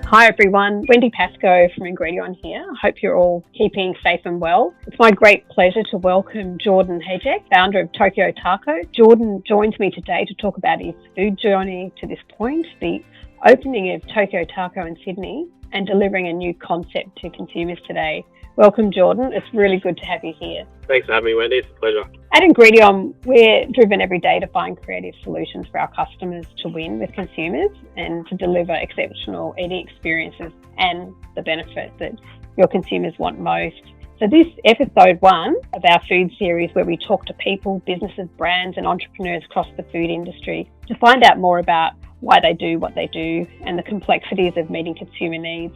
Hi everyone, Wendy Pascoe from Ingredion here. I hope you're all keeping safe and well. It's my great pleasure to welcome Jordan Hajek, founder of Tokyo Taco. Jordan joins me today to talk about his food journey to this point, the opening of Tokyo Taco in Sydney, and delivering a new concept to consumers today. Welcome, Jordan. It's really good to have you here. Thanks for having me, Wendy. It's a pleasure. At Ingredion, we're driven every day to find creative solutions for our customers to win with consumers and to deliver exceptional eating experiences and the benefit that your consumers want most. So this episode 1 of our food series, where we talk to people, businesses, brands and entrepreneurs across the food industry to find out more about why they do what they do and the complexities of meeting consumer needs.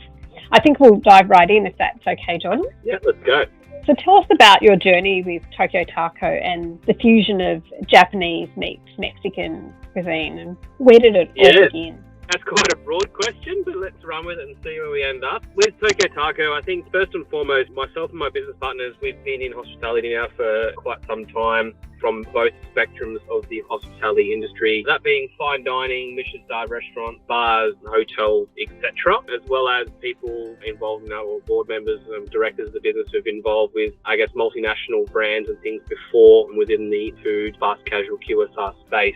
I think we'll dive right in if that's okay, Jordan. Yeah, let's go. So tell us about your journey with Tokyo Taco and the fusion of Japanese meets Mexican cuisine, and where did it all begin? That's quite a broad question, but let's run with it and see where we end up. With Tokyo Taco, I think first and foremost, myself and my business partners, we've been in hospitality now for quite some time, from both spectrums of the hospitality industry, that being fine dining, Michelin-starred restaurants, bars, hotels, etc., as well as people involved in our board members and directors of the business who've been involved with, multinational brands and things before and within the food, fast casual QSR space.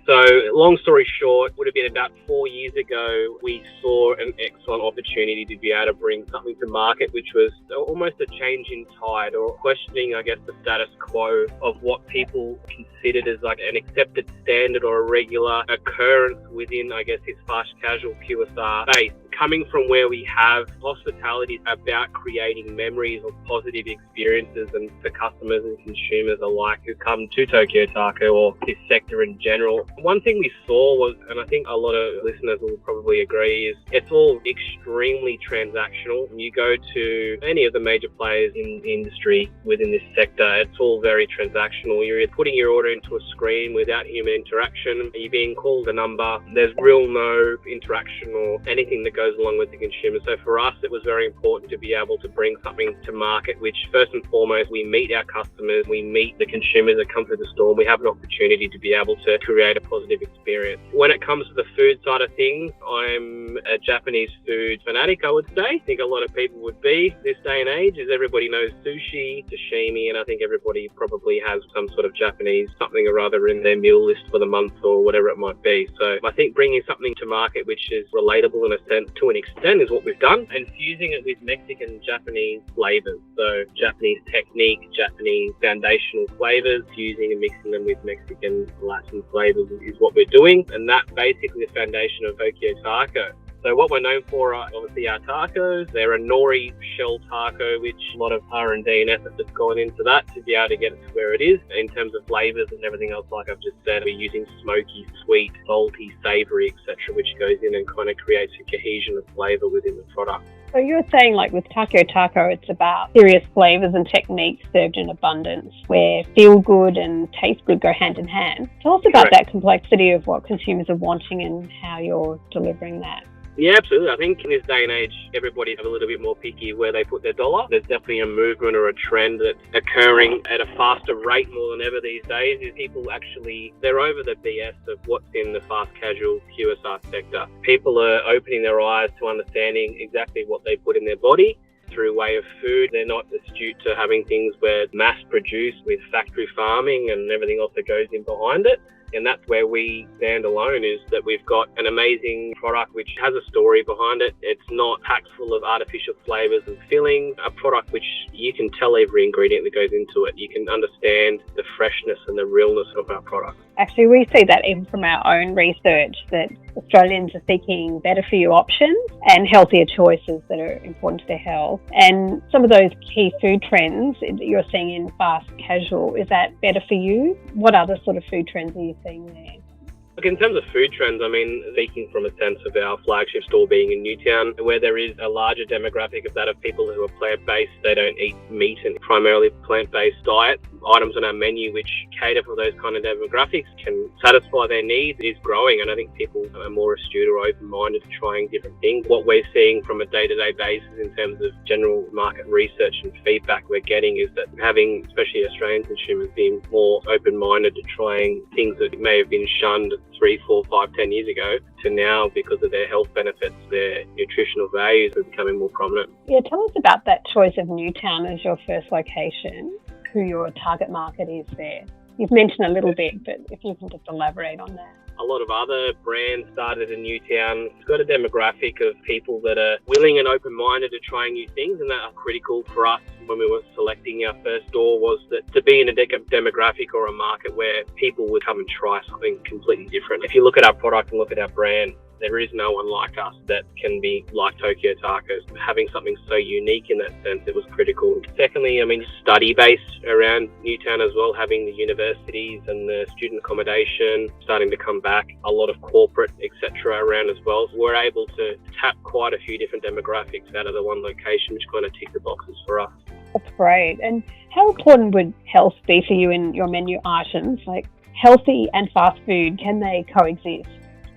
So long story short, would have been about 4 years ago, we saw an excellent opportunity to be able to bring something to market, which was almost a change in tide, or questioning, the status quo of what people considered as an accepted standard or a regular occurrence within, this fast casual QSR space. Coming from where we have hospitality about creating memories of positive experiences and for customers and consumers alike who come to Tokyo Taco or this sector in general. One thing we saw was, and I think a lot of listeners will probably agree, is it's all extremely transactional. You go to any of the major players in the industry within this sector, it's all very transactional. You're putting your order into a screen without human interaction. You're being called a number. There's no interaction or anything that goes along with the consumer. So for us, it was very important to be able to bring something to market, which first and foremost, we meet our customers, we meet the consumers that come through the store, and we have an opportunity to be able to create a positive experience. When it comes to the food side of things, I'm a Japanese food fanatic, I would say. I think a lot of people would be this day and age, as everybody knows sushi, sashimi, and I think everybody probably has some sort of Japanese something or other in their meal list for the month or whatever it might be. So I think bringing something to market which is relatable in a sense, to an extent, is what we've done, and fusing it with Mexican Japanese flavors. So Japanese technique, Japanese foundational flavors, fusing and mixing them with Mexican Latin flavors is what we're doing, and that's basically the foundation of Tokyo Taco. So what we're known for are obviously our tacos. They're a nori shell taco, which a lot of R&D and effort has gone into that to be able to get it to where it is. In terms of flavors and everything else, like I've just said, we're using smoky, sweet, salty, savory, etc., which goes in and kind of creates a cohesion of flavor within the product. So you're saying with Tokyo Taco, it's about serious flavors and techniques served in abundance, where feel good and taste good go hand in hand. Tell us about that complexity of what consumers are wanting and how you're delivering that. Yeah, absolutely. I think in this day and age, everybody's a little bit more picky where they put their dollar. There's definitely a movement or a trend that's occurring at a faster rate more than ever these days. Is people they're over the BS of what's in the fast casual QSR sector. People are opening their eyes to understanding exactly what they put in their body through way of food. They're not astute to having things where mass produced with factory farming and everything else that goes in behind it. And that's where we stand alone, is that we've got an amazing product which has a story behind it. It's not packed full of artificial flavors and filling. A product which you can tell every ingredient that goes into it. You can understand the freshness and the realness of our product. Actually, we see that even from our own research, that Australians are seeking better for you options and healthier choices that are important to their health. And some of those key food trends that you're seeing in fast casual, is that better for you? What other sort of food trends are you seeing there? Look, in terms of food trends, speaking from a sense of our flagship store being in Newtown, where there is a larger demographic of that of people who are plant-based, they don't eat meat and primarily plant-based diet. Items on our menu which cater for those kind of demographics can satisfy their needs is growing, and I think people are more astute or open-minded to trying different things. What we're seeing from a day-to-day basis in terms of general market research and feedback we're getting is that having, especially Australian consumers, being more open-minded to trying things that may have been shunned 3, 4, 5, 10 years ago to now, because of their health benefits, their nutritional values are becoming more prominent. Yeah, tell us about that choice of Newtown as your first location, who your target market is there. You've mentioned a little bit, but if you can just elaborate on that. A lot of other brands started in Newtown. It's got a demographic of people that are willing and open-minded to trying new things, and that are critical for us when we were selecting our first store, was that to be in a demographic or a market where people would come and try something completely different. If you look at our product and look at our brand, there is no one like us that can be like Tokyo Tacos. Having something so unique in that sense, it was critical. Secondly, study base around Newtown as well, having the universities and the student accommodation starting to come back, a lot of corporate, etc. around as well. So we're able to tap quite a few different demographics out of the one location, which kind of tick the boxes for us. That's great. And how important would health be for you in your menu items? Like healthy and fast food, can they coexist?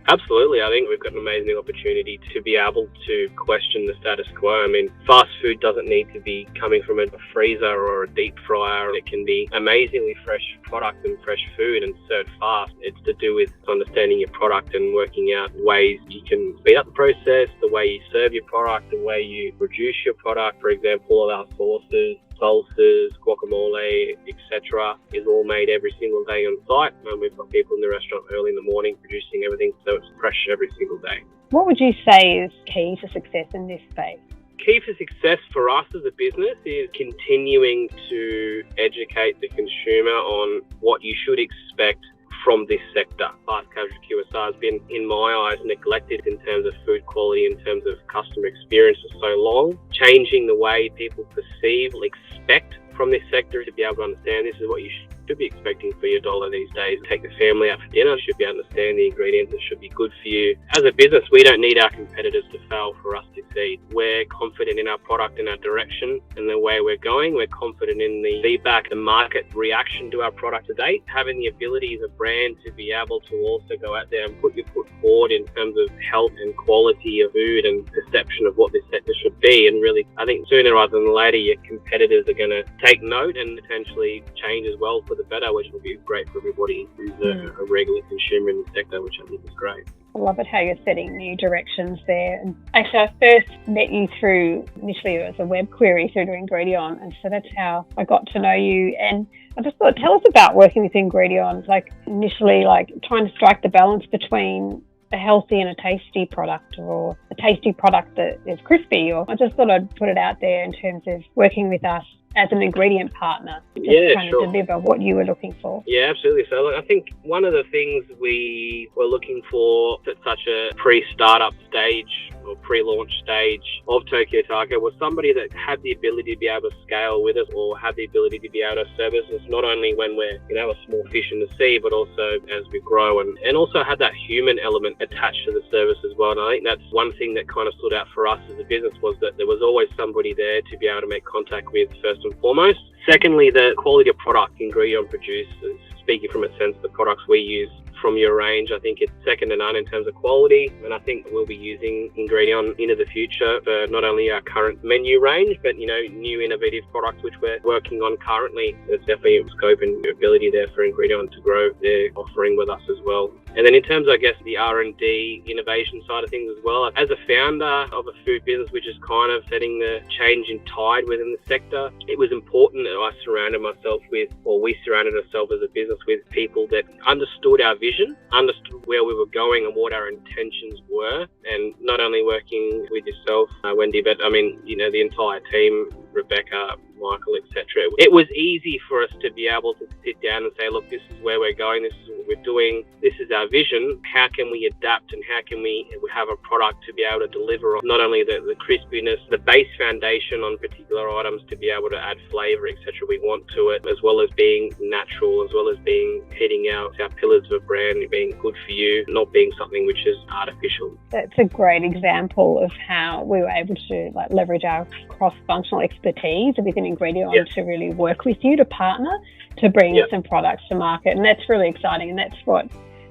Absolutely. I think we've got an amazing opportunity to be able to question the status quo. Fast food doesn't need to be coming from a freezer or a deep fryer. It can be amazingly fresh product and fresh food and served fast. It's to do with understanding your product and working out ways you can speed up the process, the way you serve your product, the way you produce your product. For example, all our sauces, salsas, guacamole, etc. is all made every single day on site, and we've got people in the restaurant early in the morning producing everything, so it's fresh every single day. What would you say is key to success in this space? Key for success for us as a business is continuing to educate the consumer on what you should expect from this sector. Fast casual QSR has been, in my eyes, neglected in terms of food quality, in terms of customer experience for so long. Changing the way people perceive, expect from this sector, to be able to understand this is what you should be expecting for your dollar these days. Take the family out for dinner, you should be able to understand the ingredients that should be good for you. As a business, we don't need our competitors to fail for us to succeed. We're confident in our product and our direction and the way we're going. We're confident in the feedback, the market reaction to our product to date. Having the ability as a brand to be able to also go out there and put your foot forward in terms of health and quality of food and perception of what this sector should be. And really, I think sooner rather than later, your competitors are going to take note and potentially change as well for the better, which will be great for everybody who's a regular consumer in the sector, which I think is great. I love it how you're setting new directions there. And actually, I first met you through, initially it was a web query through to Ingredion, and so that's how I got to know you. And I just thought, tell us about working with Ingredion, initially trying to strike the balance between a healthy and a tasty product, or a tasty product that is crispy. Or I just thought I'd put it out there in terms of working with us as an ingredient partner, trying to deliver what you were looking for. Yeah, absolutely. So I think one of the things we were looking for at such a pre-startup stage or pre-launch stage of Tokyo Taco was somebody that had the ability to be able to scale with us, or had the ability to be able to service us not only when we're a small fish in the sea, but also as we grow, and also had that human element attached to the service as well. And I think that's one thing that kind of stood out for us as a business, was that there was always somebody there to be able to make contact with first and foremost. Secondly, the quality of product Ingredion produces. Speaking from a sense, the products we use from your range, I think it's second to none in terms of quality, and I think we'll be using Ingredion into the future for not only our current menu range, but new innovative products which we're working on currently. There's definitely a scope and ability there for Ingredion to grow their offering with us as well. And then in terms of, the R&D innovation side of things as well, as a founder of a food business which is kind of setting the change in tide within the sector, it was important that I surrounded myself with, or we surrounded ourselves as a business with, people that understood our vision, understood where we were going and what our intentions were. And not only working with yourself, Wendy, but the entire team, Rebecca, Michael, etc. It was easy for us to be able to sit down and say, look, this is where we're going, this is what we're doing, this is our vision. How can we adapt, and how can we have a product to be able to deliver on not only the crispiness, the base foundation on particular items, to be able to add flavour, etc. we want to it, as well as being natural, as well as being hitting our pillars of a brand, being good for you, not being something which is artificial. That's a great example of how we were able to leverage our cross-functional expertise within Ingredion to really work with you, to partner, to bring some products to market. And that's really exciting, and that's what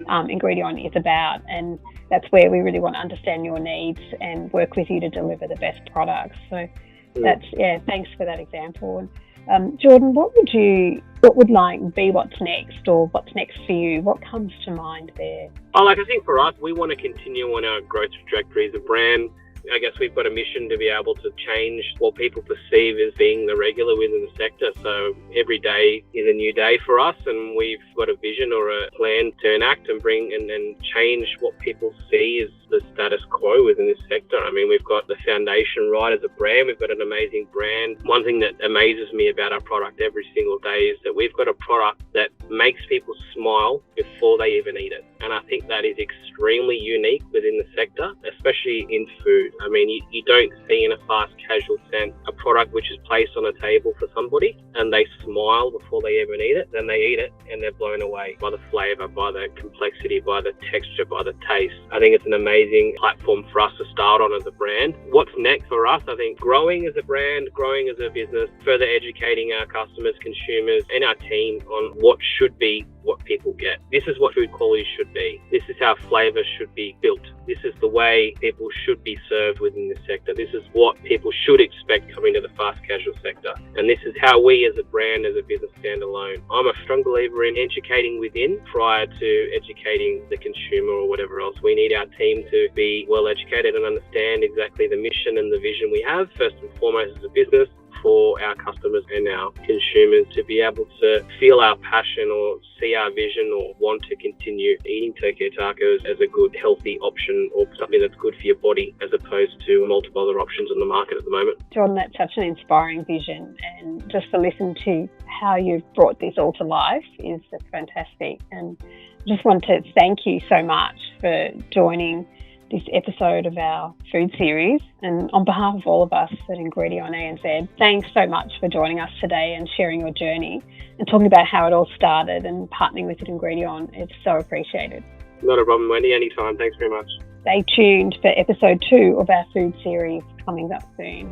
Ingredion is about, and that's where we really want to understand your needs and work with you to deliver the best products. So thanks for that example. And Jordan, what would like be what's next, or what's next for you? What comes to mind there? I think for us, we want to continue on our growth trajectory as a brand. I guess we've got a mission to be able to change what people perceive as being the regular within the sector. So every day is a new day for us, and we've got a vision or a plan to enact and bring and change what people see as the status quo within this sector. I mean, we've got the foundation right as a brand. We've got an amazing brand. One thing that amazes me about our product every single day is that we've got a product that makes people smile before they even eat it. And I think that is extremely unique within the sector, especially in food. I mean, you don't see in a fast casual sense a product which is placed on a table for somebody and they smile before they even eat it. Then they eat it and they're blown away by the flavour, by the complexity, by the texture, by the taste. I think it's an amazing platform for us to start on as a brand. What's next for us? I think growing as a brand, growing as a business, further educating our customers, consumers and our team on what should be what people get. This is what food quality should be. This is how flavour should be built. This is the way people should be served within this sector. This is what people should expect coming to the fast casual sector. And this is how we as a brand, as a business stand alone. I'm a strong believer in educating within prior to educating the consumer or whatever else. We need our team to be well educated and understand exactly the mission and the vision we have, first and foremost as a business, for our customers and our consumers to be able to feel our passion or see our vision or want to continue eating Tokyo tacos as a good, healthy option or something that's good for your body as opposed to multiple other options on the market at the moment. Jordan, that's such an inspiring vision, and just to listen to how you've brought this all to life is just fantastic. And I just want to thank you so much for joining this episode of our food series, and on behalf of all of us at Ingredion ANZ, thanks so much for joining us today and sharing your journey and talking about how it all started and partnering with Ingredion. It's so appreciated. Not a problem, Wendy. Anytime. Thanks very much. Stay tuned for episode 2 of our food series coming up soon.